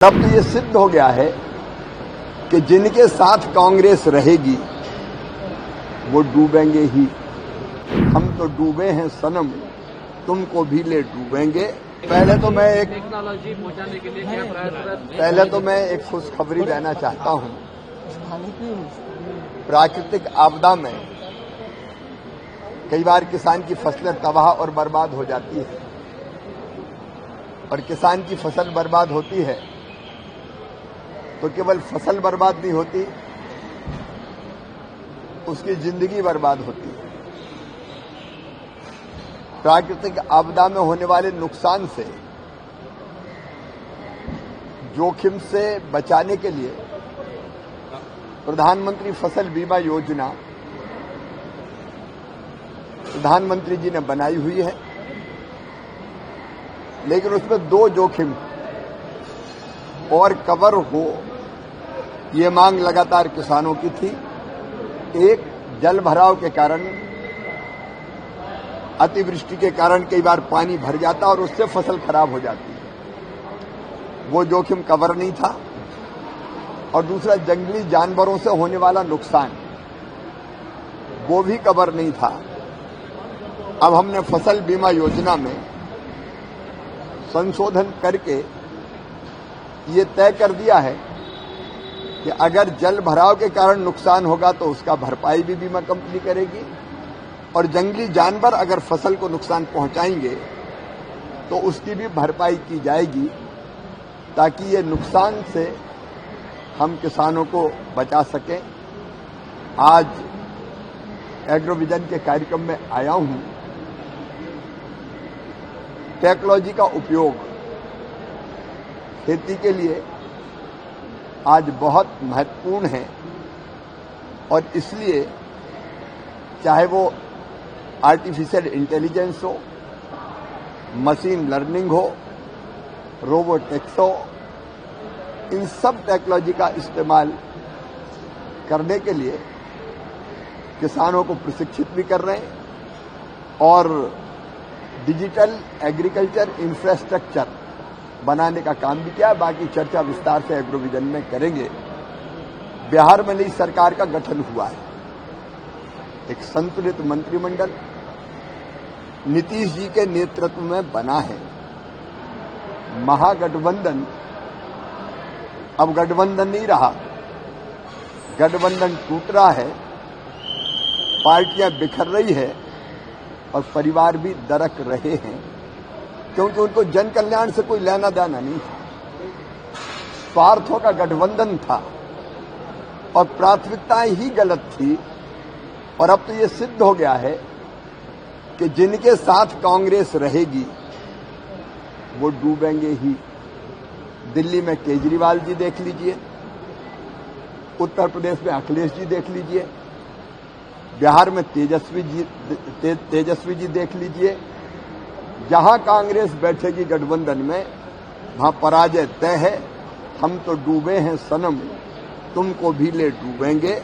तब तो ये सिद्ध हो गया है कि जिनके साथ कांग्रेस रहेगी वो डूबेंगे ही। हम तो डूबे हैं सनम, तुमको भी ले डूबेंगे। पहले तो मैं एक खुशखबरी देना चाहता हूं। प्राकृतिक आपदा में कई बार किसान की फसलें तबाह और बर्बाद हो जाती है, और किसान की फसल बर्बाद होती है तो केवल फसल बर्बाद नहीं होती, उसकी जिंदगी बर्बाद होती है। प्राकृतिक आपदा में होने वाले नुकसान से, जोखिम से बचाने के लिए प्रधानमंत्री फसल बीमा योजना प्रधानमंत्री जी ने बनाई हुई है, लेकिन उसमें दो जोखिम और कवर हो, ये मांग लगातार किसानों की थी। एक, जल भराव के कारण, अतिवृष्टि के कारण कई बार पानी भर जाता और उससे फसल खराब हो जाती है, वो जोखिम कवर नहीं था। और दूसरा, जंगली जानवरों से होने वाला नुकसान, वो भी कवर नहीं था। अब हमने फसल बीमा योजना में संशोधन करके ये तय कर दिया है कि अगर जल भराव के कारण नुकसान होगा तो उसका भरपाई भी बीमा कंपनी करेगी, और जंगली जानवर अगर फसल को नुकसान पहुंचाएंगे तो उसकी भी भरपाई की जाएगी, ताकि ये नुकसान से हम किसानों को बचा सकें। आज एग्रोविजन के कार्यक्रम में आया हूं। टेक्नोलॉजी का उपयोग खेती के लिए आज बहुत महत्वपूर्ण है, और इसलिए चाहे वो आर्टिफिशियल इंटेलिजेंस हो, मशीन लर्निंग हो, रोबोटिक्स हो, इन सब टेक्नोलॉजी का इस्तेमाल करने के लिए किसानों को प्रशिक्षित भी कर रहे हैं, और डिजिटल एग्रीकल्चर इंफ्रास्ट्रक्चर बनाने का काम भी किया। बाकी चर्चा विस्तार से एग्रोविजन में करेंगे। बिहार में नई सरकार का गठन हुआ है, एक संतुलित मंत्रिमंडल नीतीश जी के नेतृत्व में बना है। महागठबंधन अब गठबंधन नहीं रहा, गठबंधन टूट रहा है, पार्टियां बिखर रही है और परिवार भी दरक रहे हैं, क्योंकि उनको जन कल्याण से कोई लेना देना नहीं था। स्वार्थों का गठबंधन था और प्राथमिकताएं ही गलत थी। और अब तो ये सिद्ध हो गया है कि जिनके साथ कांग्रेस रहेगी वो डूबेंगे ही। दिल्ली में केजरीवाल जी देख लीजिए, उत्तर प्रदेश में अखिलेश जी देख लीजिए, बिहार में तेजस्वी जी देख लीजिए। जहां कांग्रेस बैठेगी गठबंधन में, वहां पराजय तय है। हम तो डूबे हैं सनम, तुमको भी ले डूबेंगे।